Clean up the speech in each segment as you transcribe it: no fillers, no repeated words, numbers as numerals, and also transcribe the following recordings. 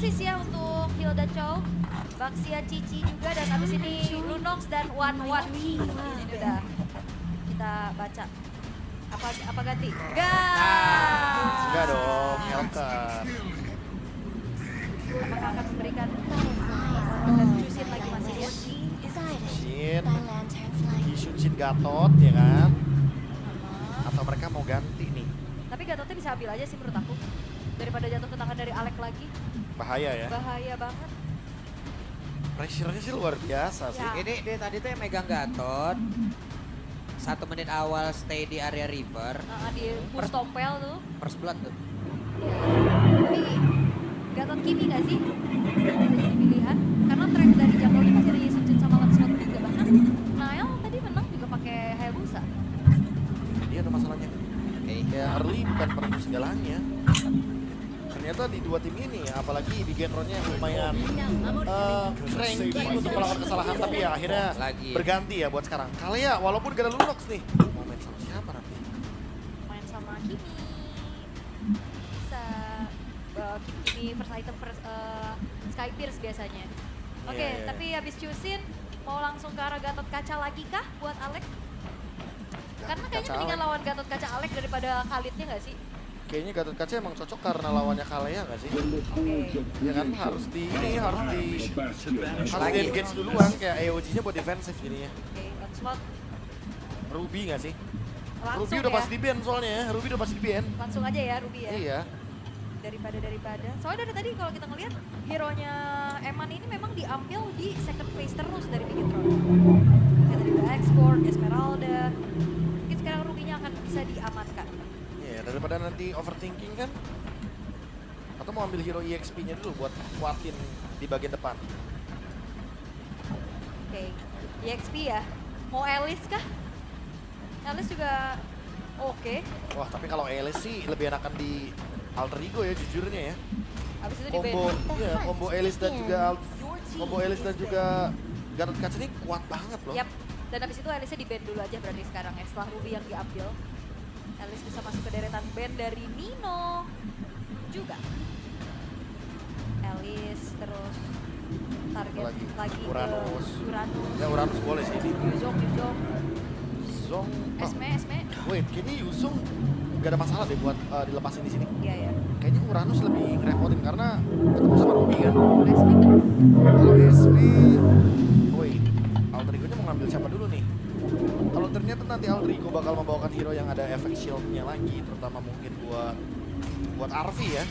assist ya untuk Hilda Chow. Baxia Cici juga dan habis ini Lunox dan One. Ini udah kita baca. Apa ganti? Enggak dong, Elkan. Apakah akan memberikan Jushin lagi masih ya? Shin Gatot ya kan? Atau mereka mau ganti nih? Tapi Gatotnya bisa ambil aja sih menurut aku. Daripada jatuh ke tangan dari Alek lagi. Bahaya ya? Bahaya banget. Pressure-nya sih luar biasa sih. Ya. Ini dia tadi tuh yang megang Gatot. 1 menit awal stay di area river. Di push tompel tuh. First blood tuh. Tapi Gatot Kimi gak sih? Bisa jadi pilihan. Karena track dari jungle-nya masih ada Yasuchin sama Lancelot juga. Bahkan Nael tadi menang juga pakai Hayabusa. Dia ada masalahnya. Oke. Ya early bukan penentu segalanya. Ternyata di dua tim ini, apalagi di Genronnya lumayan cranky untuk melakukan kesalahan, tapi ya akhirnya Lagi. berganti ya buat sekarang. Kalea walaupun gak ada Lunox nih, mau main sama siapa nanti? Main sama Kimi. Bisa. Kimi first item first Sky Pierce biasanya. Oke, Iya. tapi habis Jushin mau langsung ke arah Gatot Kaca lagi kah buat Alek? Karena kayaknya Kaca mendingan Alek. lawan Gatot Kaca Alek daripada Khalidnya gak sih? Kayaknya Gatot Kaca emang cocok karena lawannya Kalea gak sih? Oke. Ya kan harus di Lagi. engage duluan, kayak AOG-nya buat defensif jadinya. Oke, Lancelot Ruby gak sih? langsung Ruby udah ya. pasti di ban soalnya ya, Ruby udah pasti di ban. Langsung aja ya Ruby ya. Iya. Daripada. Soalnya dari tadi kalau kita ngeliat hero-nya Eman ini memang diambil di second phase terus dari Bigetron. Kayak tadi udah Export, Esmeralda. Mungkin sekarang Ruby-nya akan bisa diamankan. Iya, daripada nanti overthinking kan. Atau mau ambil hero EXP-nya dulu buat kuatin di bagian depan. Oke, EXP ya. Mau Alice kah? Alice juga oke. Wah, tapi kalau Alice sih lebih enakan di Alter Ego ya jujurnya ya. Habis itu di Combo, ban. iya, combo Alice dan juga Gatot Kaca ini kuat banget loh. Yap. Dan habis itu Alice-nya di ban dulu aja berarti sekarang ya. Setelah Ruby yang diambil. Alice bisa masuk ke deretan ban dari Nino. Juga. Alice terus target Lagi. lagi Uranus. ke Uranus. Ya Uranus boleh sih ini. Yuzong. Zong. Esme. Wait, kayaknya Yuzong gak ada masalah deh buat dilepasin di sini. Iya ya. Kayaknya Uranus lebih ngerepotin karena ketemu sama Ruby kan. Esme. Kalau SP, wait, Alter Ego-nya mau ngambil siapa dulu nih? Kalau ternyata nanti Alter Ego bakal membawakan hero yang ada efek shield-nya lagi, terutama mungkin buat Arvi ya,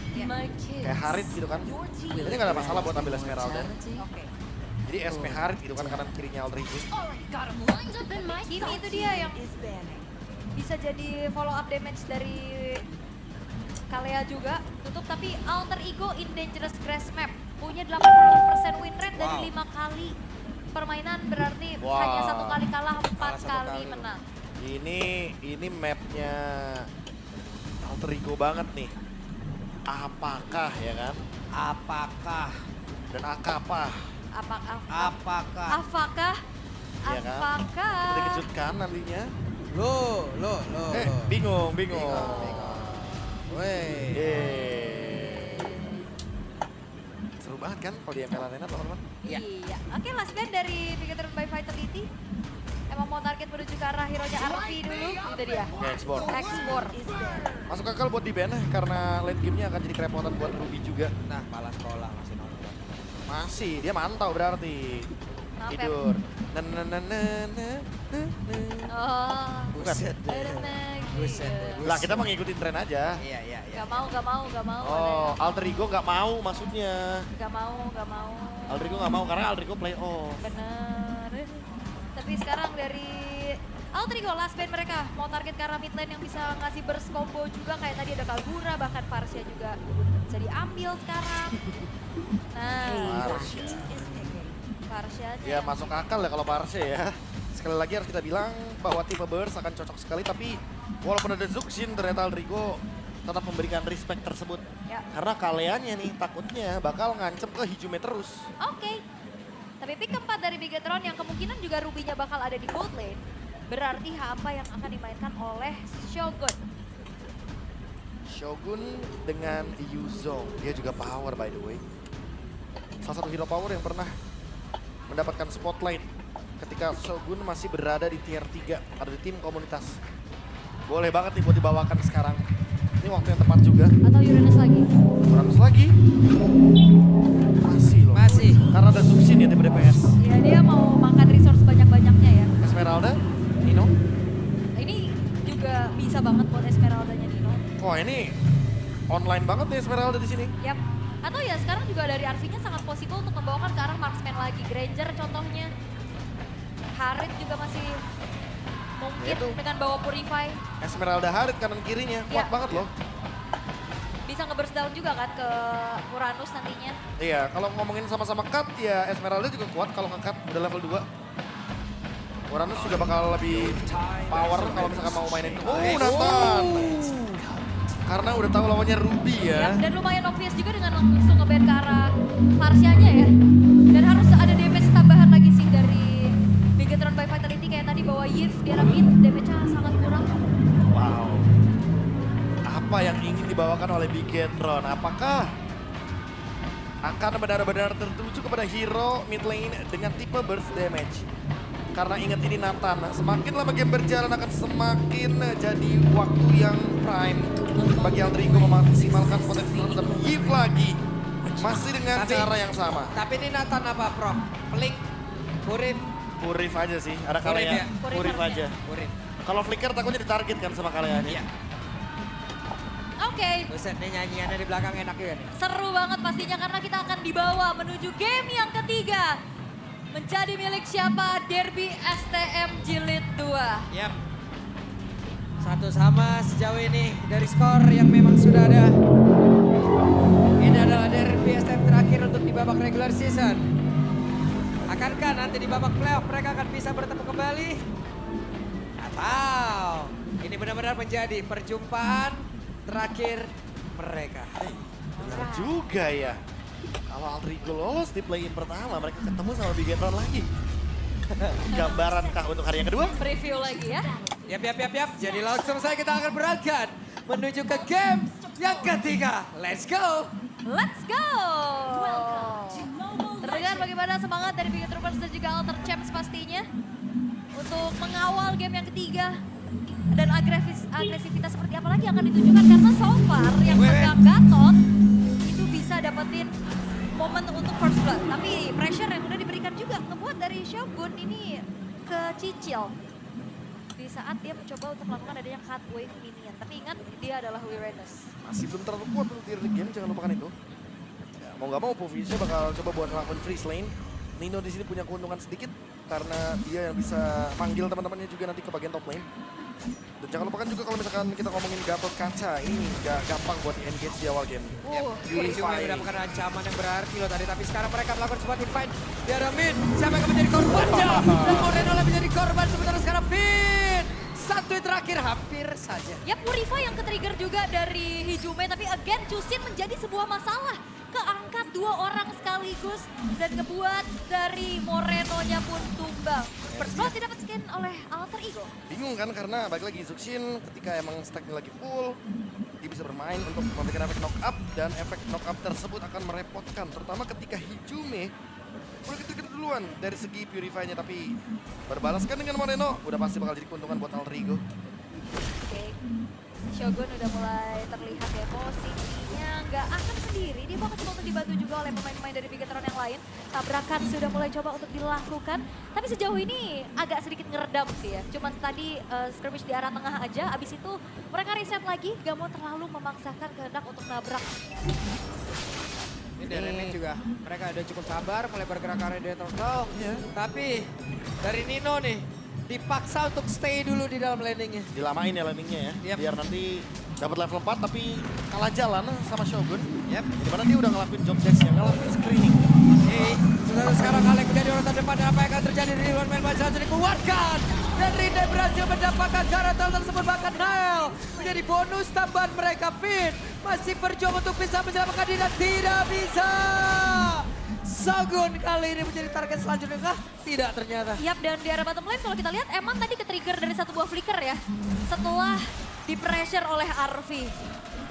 kayak Harit gitu kan. Kayaknya gak ada masalah buat ambil Esmeralda. Oke. Jadi SP Harit gitu kan kanan kirinya Alter Ego. Kimi itu dia yang bisa jadi follow up damage dari Kalea juga. Tutup tapi Alter Ego in Dangerous Grass Map. Punya 80% win rate dari 5 kali permainan, berarti Wow. hanya 1 kali kalah, 4 Kalah 1 kali kali. menang. Ini mapnya Alter Ego banget nih. Apakah ya kan? Apakah? Dan akapah? Apakah? Apakah? Ya kan? Apakah? Kita dikejutkan nantinya. Lo. Bingung. Weh. Yeay. Seru banget kan kalau dia Arena teman-teman? Iya. Iya. Oke, last ban dari Bigetron by Vitality. Emang mau target menuju ke arah hero-nya Arvi dulu. Itu dia. Oke, export. Export. Masuk akal buat di ban karena late game-nya akan jadi kerepotan buat Ruby juga. Nah, malah sekolah masih nonton. Masih, dia mantau berarti. Maaf ya. Tidur. Oh. Bukan. Buset deh. Lah kita mau ngikutin tren aja. Iya. Gak mau. Oh, Alter Ego nggak mau maksudnya. Gak mau. Alter Ego nggak mau karena Alter Ego play off. Bener. Tapi sekarang dari Alter Ego last ban mereka mau target ke arah mid lane yang bisa ngasih burst combo juga, kayak tadi ada Kagura, bahkan Farsha juga bisa diambil sekarang. Nah, Farsha Ya masuk akal ya kalau Parse ya. Sekali lagi harus kita bilang bahwa tipe Burst akan cocok sekali, tapi walaupun ada Zuxin ternyata Alter Ego tetap memberikan respect tersebut. Ya. Karena kaleannya nih takutnya bakal ngancem ke Hijume terus. Oke. Tapi pick keempat dari Bigetron yang kemungkinan juga Ruby-nya bakal ada di gold lane. Berarti apa yang akan dimainkan oleh Shogun? Shogun dengan Yuzong, dia juga power by the way. salah satu hero power yang pernah mendapatkan spotlight ketika Shogun masih berada di tier 3, ada di tim komunitas. Boleh banget nih buat dibawakan sekarang. Ini waktu yang tepat juga. Atau Uranus lagi. Uranus lagi. Masih loh. Masih. Karena ada Zuxin ya tim DPS. Ya dia mau makan resource banyak-banyaknya ya. Esmeralda, Nino. Ini juga bisa banget buat Esmeralda-nya Nino. Wah ini online banget nih Esmeralda di sini. Yap. Atau ya sekarang juga dari RV-nya sangat possible untuk membawakan ke arah marksman lagi. Granger contohnya. Harit juga masih mungkin Itu. dengan bawa Purify. Esmeralda Harit kanan kirinya, kuat Iya. banget loh. Bisa nge-burst down juga kan ke Uranus nantinya. Iya, kalau ngomongin sama-sama cut ya Esmeralda juga kuat kalau nge-cut udah level 2. Uranus juga bakal lebih power kalau misalkan mau mainin. Oh, Nathan. Karena udah tahu lawannya Ruby ya. Yap, dan lumayan obvious juga dengan langsung nge-ban ke arah Parsianya ya. Dan harus ada damage tambahan lagi sih dari Bigetron by Vitality kayak tadi bawa Yves di arah mid, damage-nya sangat kurang. Wow. Apa yang ingin dibawakan oleh Bigetron? Apakah akan benar-benar tertuju kepada hero mid lane dengan tipe burst damage? Karena ingat ini Nathan, semakin lama game berjalan akan semakin jadi waktu yang prime bagi Aldrigo memaksimalkan potensi terhadap Yves lagi. Masih dengan cara yang sama. Tapi ini Nathan apa, Prof? Flick, Purif, Purif aja sih, ada Purif kalanya. ya? Purif aja. Purif. Kalau flicker takutnya ditarget kan sama kalian. Iya. Oke, Buset nih nyanyiannya di belakang enak juga nih. seru banget pastinya karena kita akan dibawa menuju game yang ketiga. Menjadi milik siapa? Derby STM Jilid 2. Yap. Satu sama sejauh ini dari skor yang memang sudah ada. Ini adalah derby STM terakhir untuk di babak regular season. Akankah nanti di babak playoff mereka akan bisa bertemu kembali? Atau ini benar-benar menjadi perjumpaan terakhir mereka. Benar juga ya. Kalau Aldrigo lolos di play-in pertama, mereka ketemu sama Bigetron lagi. Gambaran kah untuk hari yang kedua? Preview lagi ya. Yap. Jadi langsung saja kita akan berangkat menuju ke game yang ketiga. Let's go! Let's go! Terdengar bagaimana semangat dari Biget Troopers dan juga Alter Champs pastinya untuk mengawal game yang ketiga. Dan agresivitas seperti apa lagi yang akan ditunjukkan karena so far yang pegang Gatot itu bisa dapetin momen untuk first blood. Tapi pressure yang udah diberikan juga ngebuat dari Shogun ini kecicil di saat dia mencoba untuk melakukan adanya cut wave minion. Tapi ingat dia adalah Uranus. Masih belum terlalu kuat untuk di early game, jangan lupakan itu. Ya, mau nggak mau Povisnya bakal coba buat ngelakuin freeze lane. Nino di sini punya keuntungan sedikit karena dia yang bisa panggil teman-temannya juga nanti ke bagian top lane. Dan jangan lupakan juga kalau misalkan kita ngomongin Gatot kaca, ini gak gampang buat di-engage di awal game. Ini juga mendapatkan ancaman yang berarti loh tadi, tapi sekarang mereka melakukan sebuah team fight di arah mid. Siapa yang akan menjadi korbannya? Dan Moreno menjadi korban sementara sekarang Finn. Satu yang terakhir hampir saja. Ya Purify yang ke-trigger juga dari Hijume, tapi again Chusin menjadi sebuah masalah. Keangkat dua orang sekaligus dan ngebuat dari Moreno-nya pun tumbang. First blood didapatkan oleh Alter Ego. Bingung kan karena balik lagi Zuxin ketika emang stacknya lagi full, dia bisa bermain untuk memberikan efek knock up dan efek knock up tersebut akan merepotkan. Terutama ketika Hijume udah gitu duluan dari segi Purify-nya, tapi berbalaskan dengan Moreno udah pasti bakal jadi keuntungan buat Aldrigo. Oke. Shogun udah mulai terlihat ya posisinya nggak akan sendiri. Dia bakal coba untuk dibantu juga oleh pemain-pemain dari Bigetron yang lain. Tabrakan sudah mulai coba untuk dilakukan. Tapi sejauh ini agak sedikit ngeredam sih ya. Cuman tadi skirmish di arah tengah aja. Abis itu mereka reset lagi. Gak mau terlalu memaksakan kehendak untuk nabrak. Ini dari lane juga, mereka udah cukup sabar mulai bergerak ke arah dia turtle. Iya. Tapi dari Nino nih, dipaksa untuk stay dulu di dalam landingnya. Dilamain ya landingnya ya, Yep. biar nanti dapat level 4 tapi kalah jalan sama Shogun. Yep. Dimana dia udah ngelakuin job desk-nya, ngelakuin screening. Oke, sudah sekarang Alek menjadi orang terdepan dan apa yang akan terjadi di luar main saat dikeluarkan. Dan Rinde berhasil mendapatkan karakter tersebut, bahkan Nail menjadi bonus tambahan mereka. Finn masih berjuang untuk bisa menyelamatkan diri dan tidak bisa. Shogun kali ini menjadi target selanjutnya kah? Tidak ternyata. Yap, dan di arah bottom lane kalau kita lihat emang tadi ke-trigger dari satu buah flicker ya. Setelah di-pressure oleh Arvi.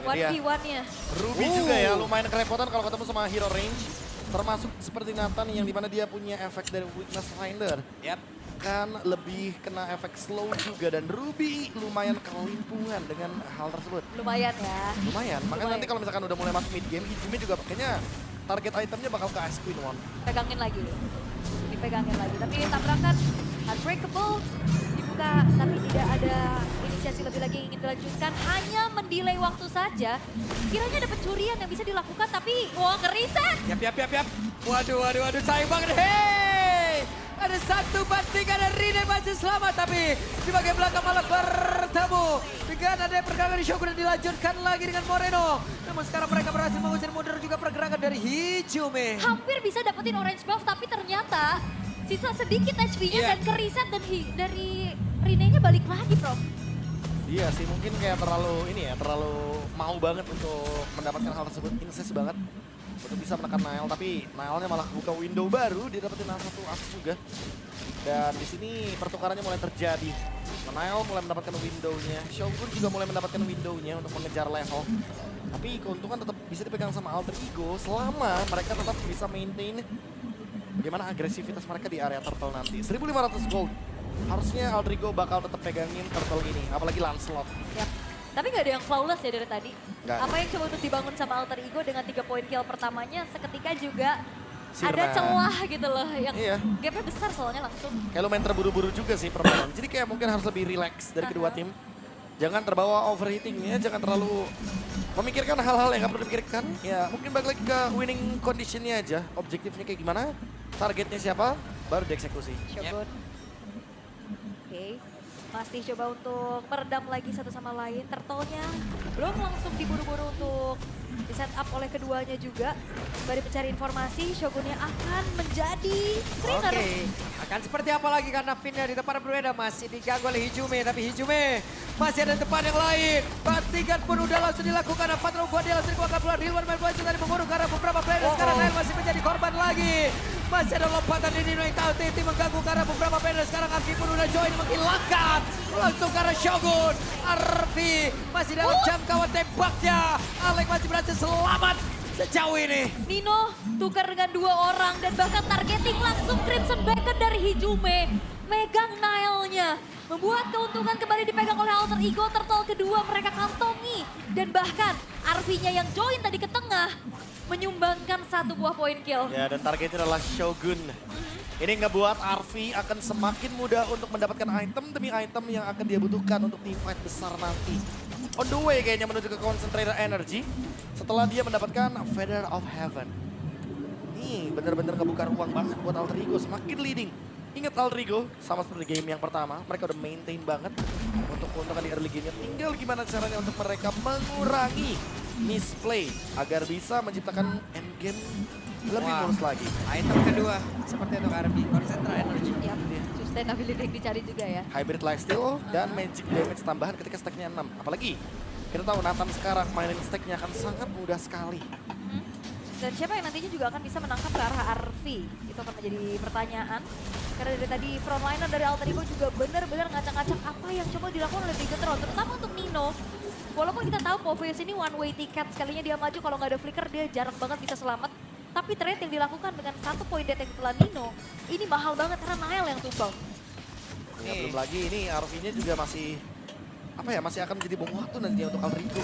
1v1-nya. Ruby juga ya lumayan kerepotan kalau ketemu sama hero range. Termasuk seperti Nathan yang dimana dia punya efek dari Witness Finder. Yap. Kan lebih kena efek slow juga dan Ruby lumayan kelimpungan dengan hal tersebut. Lumayan ya. Lumayan, makanya Lumayan. nanti kalau misalkan udah mulai masuk mid game, Hijumi juga kayaknya target itemnya bakal ke Ice Queen One. Pegangin lagi. Dipegangin lagi. Tapi tabrakan unbreakable dibuka tapi tidak ada inisiasi lebih lagi yang ingin dilanjutkan. Hanya mendelay waktu saja. Kiranya ada pencurian yang bisa dilakukan tapi wah ngeriset. Yap. Waduh, sayang banget. Hey! Ada satu banding, ada Rine masih selamat, tapi di bagian belakang malah bertemu dengan ada pergerakan di Shogun dan dilanjutkan lagi dengan Moreno. Namun sekarang mereka berhasil mengusir mundur juga pergerakan dari Hijumi. Hampir bisa dapetin orange buff tapi ternyata sisa sedikit HP-nya Iya. dan keriset dan dari Rine-nya balik lagi, Prof. Iya sih, mungkin kayak terlalu mau banget untuk mendapatkan hal tersebut, insist banget untuk bisa menekan Nile, tapi Nile-nya malah buka window baru, dia dapetin satu asis juga. Dan di sini pertukarannya mulai terjadi. Nile mulai mendapatkan window-nya, Shogun juga mulai mendapatkan window-nya untuk mengejar level. Tapi keuntungan tetap bisa dipegang sama Alter Ego selama mereka tetap bisa maintain bagaimana agresivitas mereka di area turtle nanti. 1.500 gold. Harusnya Alter Ego bakal tetap pegangin turtle ini, apalagi Lancelot. Yap. Tapi nggak ada yang flawless ya dari tadi. Nggak ada. Apa yang coba untuk dibangun sama Alter Ego dengan 3 poin kill pertamanya seketika juga Sirna. ada celah gitu loh. Yang Iya. gapnya besar soalnya langsung. Kayak lu main terburu-buru juga sih permainan. Jadi kayak mungkin harus lebih relax dari kedua tim. Jangan terbawa overheating ya, jangan terlalu memikirkan hal-hal yang nggak perlu dipikirkan. Ya mungkin balik lagi ke winning conditionnya aja. Objektifnya kayak gimana, targetnya siapa, baru dieksekusi. Shogun. Oke. Masih coba untuk meredam lagi satu sama lain. Turtle-nya belum langsung diburu-buru untuk di set up oleh keduanya juga. Sembari mencari informasi, Shogunnya akan menjadi screener. Oke, akan seperti apa lagi karena Finnya di tempat berbeda masih diganggu oleh Hijumi, tapi Hijumi masih ada tempat yang lain. Bantingan pun udah langsung dilakukan, Patro Guardia langsung dikeluarkan keluar. Rilwan main bola tadi mengurung karena beberapa player sekarang Nail masih menjadi korban lagi. Masih ada lompatan di Nino yang tahu Titi mengganggu karena beberapa player sekarang Arfi pun udah join menghilangkan. Langsung karena Shogun, Arfi masih dalam jangkauan tembaknya. Alek masih berhasil selamat sejauh ini. Nino tukar dengan 2 orang dan bahkan targeting langsung Crimson Beacon dari Hijumi. Megang Nile-nya. Membuat keuntungan kembali dipegang oleh Alter Ego. Turtle kedua mereka kantongi. Dan bahkan Arfi-nya yang join tadi ke tengah menyumbangkan 1 buah poin kill. Ya dan targetnya adalah Shogun. Ini ngebuat Arfi akan semakin mudah untuk mendapatkan item demi item yang akan dia butuhkan untuk teamfight besar nanti. On the way kayaknya menuju ke Concentrated Energy setelah dia mendapatkan Feather of Heaven. Nih bener-bener ngebuka ruang banget buat Alter Ego, semakin leading. Ingat Alter Ego, sama seperti game yang pertama, mereka udah maintain banget untuk keuntungan di early game-nya. Tinggal gimana caranya untuk mereka mengurangi misplay agar bisa menciptakan endgame lebih mulus lagi. Item kedua seperti itu Arfi, Concentrate Energy. Yap, sustainability yang dicari juga ya. Hybrid lifesteal dan magic damage tambahan ketika stacknya 6. Apalagi kita tahu Nathan sekarang mainin stacknya akan sangat mudah sekali. Dan siapa yang nantinya juga akan bisa menangkap ke arah Arfi? Itu akan menjadi pertanyaan. Karena dari tadi frontliner dari Alter Ego juga benar-benar ngacak-ngacak apa yang coba dilakukan oleh Bigetron. Terutama untuk Nino. Walaupun kita tahu Poveus ini one way ticket. Sekalinya dia maju kalau nggak ada flicker dia jarang banget bisa selamat. Tapi trade yang dilakukan dengan 1 poin dead yang ditelan Nino. Ini mahal banget karena Nile yang tumbang. Ya, belum lagi ini RV-nya juga masih masih akan menjadi bom waktu nantinya untuk Alter Ego.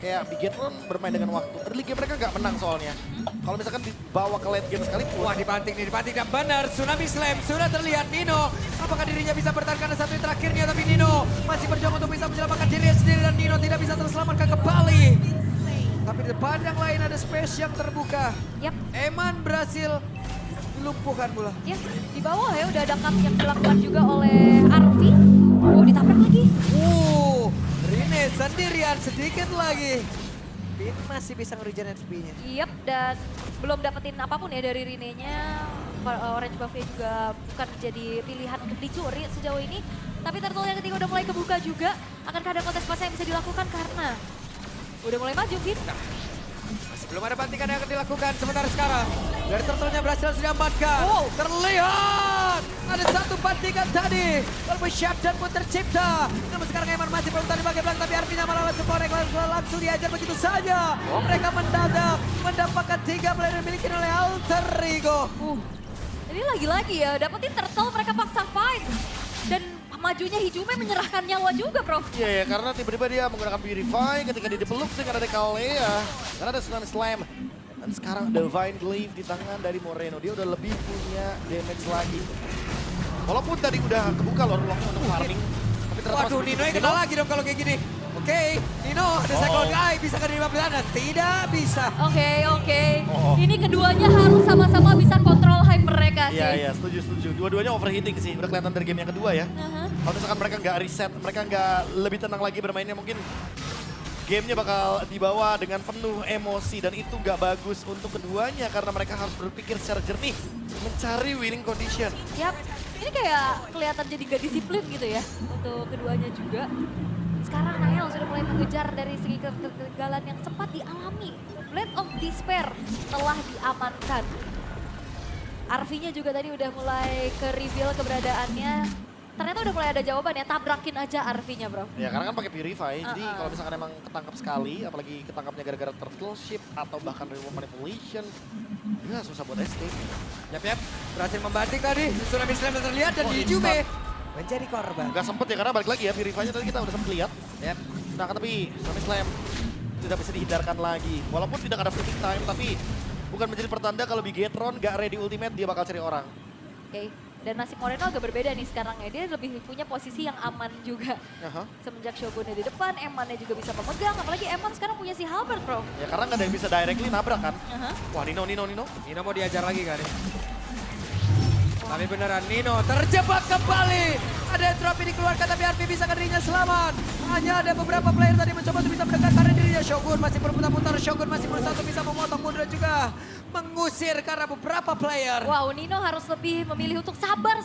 Kayak Bigetron bermain dengan waktu. Early game mereka nggak menang soalnya. Kalau misalkan dibawa ke late game sekali, Wah dibanting dan benar Tsunami Slam sudah terlihat Nino. Apakah dirinya bisa bertahan karena satu yang terakhirnya, tapi Nino masih berjuang untuk bisa menyelamatkan dirinya sendiri dan Nino tidak bisa terselamatkan kembali. Tapi di depan yang lain ada space yang terbuka. Yap, Eman berhasil dilumpuhkan pula. ya di bawah ya udah ada cut yang dilakukan juga oleh Arfi. Oh ditabrak lagi. Rine sendirian sedikit lagi. Bin masih bisa nge-regen HP-nya. Yap, dan belum dapetin apapun ya dari Rine-nya. Orange buff-nya juga bukan jadi pilihan untuk dicuri sejauh ini. Tapi turtle yang ketiga udah mulai kebuka juga. Akankah ada kontes pas yang bisa dilakukan karena udah mulai maju, Vin? Masih belum ada bantingan yang akan dilakukan sementara sekarang. Dari turtle-nya berhasil diamankan. Wow. Terlihat ada satu bantingan tadi. Walaupun shutdown pun tercipta. Namun sekarang Eman masih belum tahu di bagian belakang. Tapi Arvinya malah langsung connect, langsung diajar begitu saja. Mereka mendadak mendapatkan 3 player yang dimiliki oleh Alter Ego. Ini lagi-lagi ya, dapetin turtle mereka paksa fight. Dan majunya Hijume menyerahkan nyawa juga, Bro. Iya, karena tiba-tiba dia menggunakan Purify ketika dia dipeluk dengan ada Kalea. Karena ada Tsunami Slam. Dan sekarang Divine Glaive di tangan dari Moreno. Dia udah lebih punya damage lagi. Walaupun tadi udah kebuka loh ruangnya untuk farming. Tapi ternyata Waduh, masih Nino yang begitu. kena lagi dong kalau kayak gini. Oke, Nino, ada Cyclone Eye, bisa kan di sana? Tidak bisa. Oke. Oh. Ini keduanya harus sama-sama bisa kontrol hype mereka sih. Iya, setuju. Dua-duanya overheating sih. Udah kelihatan dari game yang kedua ya. Kalau misalkan mereka nggak reset, mereka nggak lebih tenang lagi bermainnya, mungkin gamenya bakal dibawa dengan penuh emosi. Dan itu nggak bagus untuk keduanya karena mereka harus berpikir secara jernih. Mencari winning condition. Yap, ini kayak kelihatan jadi gak disiplin gitu ya untuk keduanya juga. Sekarang Nael sudah mulai mengejar dari segi kegagalan yang sempat dialami. Blade of Despair telah diamankan. Arvinya juga tadi udah mulai ke-reveal keberadaannya. Ternyata udah mulai ada jawaban ya, tabrakin aja Arvinya, Bro. Ya karena kan pakai Purify, jadi kalau misalkan emang ketangkap sekali, apalagi ketangkapnya gara-gara turtle ship atau bahkan remote manipulation, ya susah buat escape. Yap, berhasil membanting tadi. Tsunami Slam terlihat dan Hijume menjadi korban. Gak sempet ya karena balik lagi ya, Purify-nya tadi kita udah sempet lihat. Yap. Nah tapi Tsunami Slam tidak bisa dihindarkan lagi. Walaupun tidak ada fleeting time, tapi bukan menjadi pertanda kalau Bigetron gak ready ultimate, dia bakal cari orang. Oke, dan nasib Moreno agak berbeda nih sekarang ya. Dia lebih punya posisi yang aman juga. Aha. Semenjak Shogunnya di depan, Emannya juga bisa memegang. Apalagi Eman sekarang punya si Halberd, Bro. Ya karena gak ada yang bisa directly nabrak kan. Aha. Wah Nino. Nino mau diajar lagi kan? Tapi beneran Nino terjebak kembali. Ada entropi dikeluarkan tapi Arvi bisa dirinya selamat. Hanya ada beberapa player tadi mencoba untuk bisa mendekatkan dirinya. Shogun masih berputar-putar. Shogun masih berusaha untuk bisa memotong mundur juga mengusir karena beberapa player. Wow, Nino harus lebih memilih untuk sabar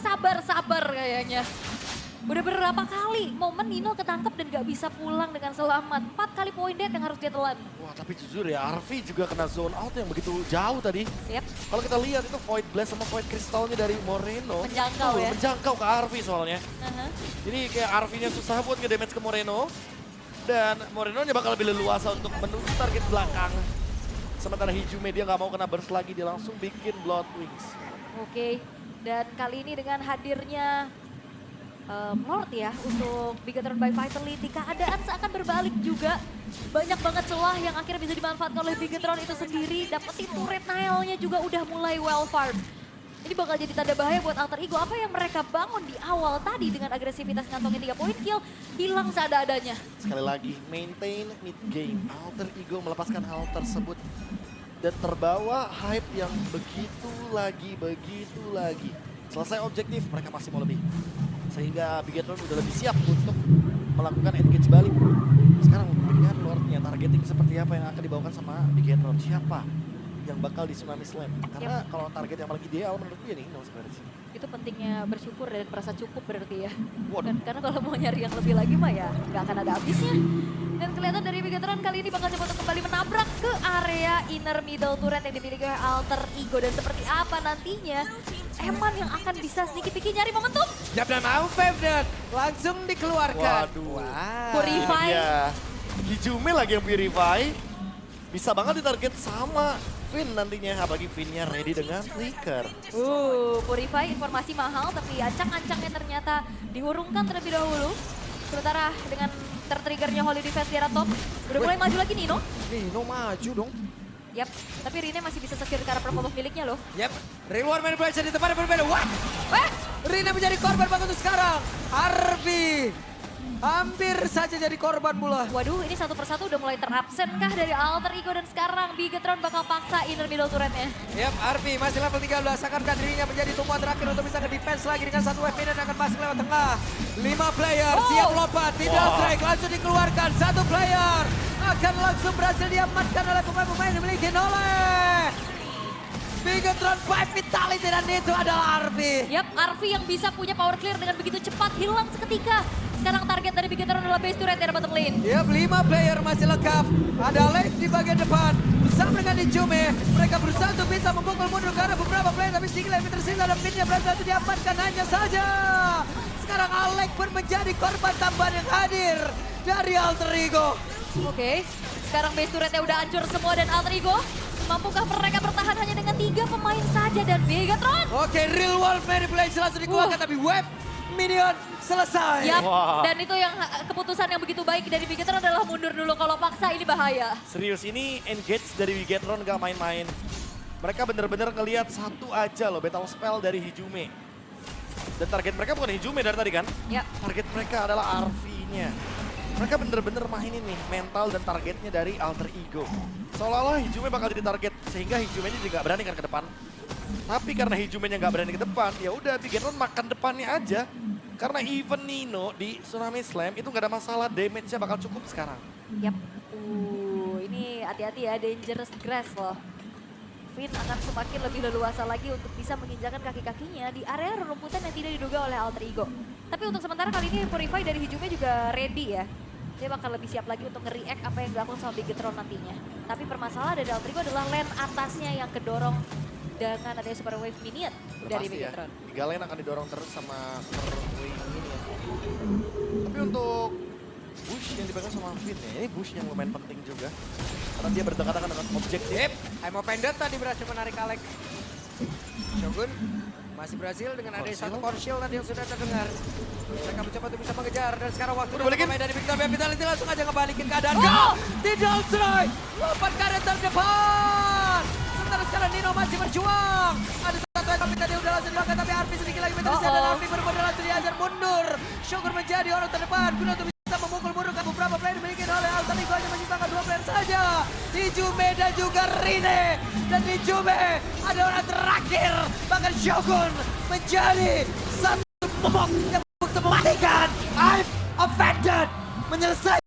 kayaknya. Udah berapa kali momen Nino ketangkep dan gak bisa pulang dengan selamat. 4 kali point dead yang harus dia telan. Wah tapi jujur ya, Arvi juga kena zone out yang begitu jauh tadi. Yep. Kalau kita lihat itu Void Blast sama Void Crystalnya dari Moreno. Menjangkau ya. Menjangkau ke Arvi soalnya. Aha. Jadi kayak Arvinya susah buat nge-damage ke Moreno. Dan Morenonya bakal lebih leluasa untuk menuju target belakang. Sementara Hijume dia nggak mau kena burst lagi, dia langsung bikin Blood Wings. Oke, dan kali ini dengan hadirnya Lord ya untuk Bigetron by Vitality, keadaan seakan berbalik juga. Banyak banget celah yang akhirnya bisa dimanfaatkan oleh Bigetron itu sendiri. Dapetin turret Nailnya juga udah mulai well farmed. Ini bakal jadi tanda bahaya buat Alter Ego. Apa yang mereka bangun di awal tadi dengan agresivitas ngantongin 3 point kill, hilang seada-adanya. Sekali lagi, maintain mid game. Alter Ego melepaskan hal tersebut. Dan terbawa hype yang begitu lagi. Selesai objektif, mereka masih mau lebih. Sehingga Bigetron udah lebih siap untuk melakukan engage balik. Sekarang dengan Lordnya, targeting seperti apa yang akan dibawakan sama Bigetron? Siapa yang bakal di Tsunami Slam? Karena kalau target yang paling ideal menurut gue Nino sebenarnya sih. Itu pentingnya bersyukur dan merasa cukup berarti ya. Waduh. Karena kalau mau nyari yang lebih lagi mah ya nggak akan ada habisnya. Dan kelihatan dari Bigetron kali ini bakal coba untuk kembali menabrak ke area inner middle turret yang dimiliki oleh Alter Ego. Dan seperti apa nantinya Eman yang akan bisa sedikit nyari momentum. Jab dan mau Fevden langsung dikeluarkan. Waduh. Wow. Purify. Iya. Hijume lagi yang Purify. Bisa banget ditarget sama Finn nantinya. Apalagi Finn-nya ready dengan Flicker. Purify informasi mahal tapi ancang-ancangnya ternyata diurungkan terlebih dahulu. Sementara dengan tertriggernya Holy Defense di arah top, udah mulai maju lagi Nino. Nino maju dong. Yap, tapi Rine masih bisa secure ke arah performance miliknya loh. Yap, reward manipulation di depan berbeda. Wah, Rina menjadi korban banget untuk sekarang. Arvi hampir saja jadi korban pula. Waduh, ini satu persatu udah mulai terabsen kah dari Alter Ego dan sekarang Bigetron bakal paksa inner middle turretnya. Yap, Arvi masih level 13. Akankah dirinya menjadi tumpuan terakhir untuk bisa nge-defense lagi dengan satu wave minion akan masuk lewat tengah. 5 player siap lompat, tidak strike, langsung dikeluarkan. 1 player akan langsung berhasil diamankan oleh pemain-pemain yang dimiliki oleh Bigetron by Vitality dan itu adalah Arvi. Yap, Arvi yang bisa punya power clear dengan begitu cepat hilang seketika. Sekarang target dari Bigetron adalah base turret dari bottom lane. Yap, 5 player masih lengkap. Ada Lake di bagian depan. bersama dengan Hijume. Mereka berusaha untuk bisa memukul mundur ke arah beberapa player, tapi sedikit lebih tersisa dan pinnya berhasil untuk diamankan hanya saja. Sekarang Alex pun menjadi korban tambahan yang hadir dari Alter Ego. Oke, sekarang base turretnya udah hancur semua dan Alter Ego. Mampukah mereka bertahan hanya dengan 3 pemain saja dan Bigetron? Oke, real world manipulation langsung dikeluarkan, tapi wave minion selesai. Yap, Wah. dan itu yang keputusan yang begitu baik dari Bigetron adalah mundur dulu. Kalau paksa ini bahaya. Serius, ini engage dari Wigetron gak main-main. Mereka bener-bener ngelihat satu aja loh battle spell dari Hijume. Dan target mereka bukan Hijume dari tadi kan? Yap. Target mereka adalah RV-nya. Mereka bener-bener mainin nih mental dan targetnya dari Alter Ego. Seolah-olah Hijume bakal jadi target, sehingga Hijume-nya juga gak berani kan ke depan. Tapi karena Hijume-nya gak berani ke depan, ya udah Bigetron makan depannya aja. Karena even Nino di Tsunami Slam itu gak ada masalah, damage-nya bakal cukup sekarang. Yap. Ini hati-hati ya, dangerous grass loh. Finn akan semakin lebih leluasa lagi untuk bisa menginjakan kaki-kakinya di area rerumputan yang tidak diduga oleh Alter Ego. Tapi untuk sementara kali ini Purify dari Hijume juga ready ya. Dia bakal lebih siap lagi untuk nge-react apa yang dilakukan sama Bigetron nantinya. Tapi permasalahan dari Alter Ego adalah lane atasnya yang kedorong dengan adanya Super Wave Minion dari Pasti ya, Bigetron. 3 lane akan didorong terus sama Super Wave ini ya. Tapi untuk Bush yang dipegang sama Finn ya, ini Bush yang lumayan penting juga. Karena dia berdekatan dengan objektif. Yep, I'm offended tadi berhasil menarik Alex. Shogun masih berhasil dengan adanya satu Corsial tadi yang sudah terdengar. Mereka mencoba untuk bisa mengejar dan sekarang waktu Udah balikin. pemain dari Victor Vitality langsung aja ngebalikin keadaan. Oh! Go! Tidak strike! Lompat karet terdepan! Sementara sekarang Nino masih berjuang. Ada satu yang tadi udah langsung dimakan tapi Arfi sedikit lagi berterusan dan Arfi bermodal langsung diajar mundur. Shogun menjadi orang terdepan. Guna untuk bisa memukul mundur ke beberapa player dimiliki oleh Alter Ego hanya menyisakan 2 player saja. Hijume dan juga Rine. Dan Hijume ada orang terakhir. Bahkan Shogun menjadi satu momok yang untuk mematikan. I'm offended. Menyelesaikan.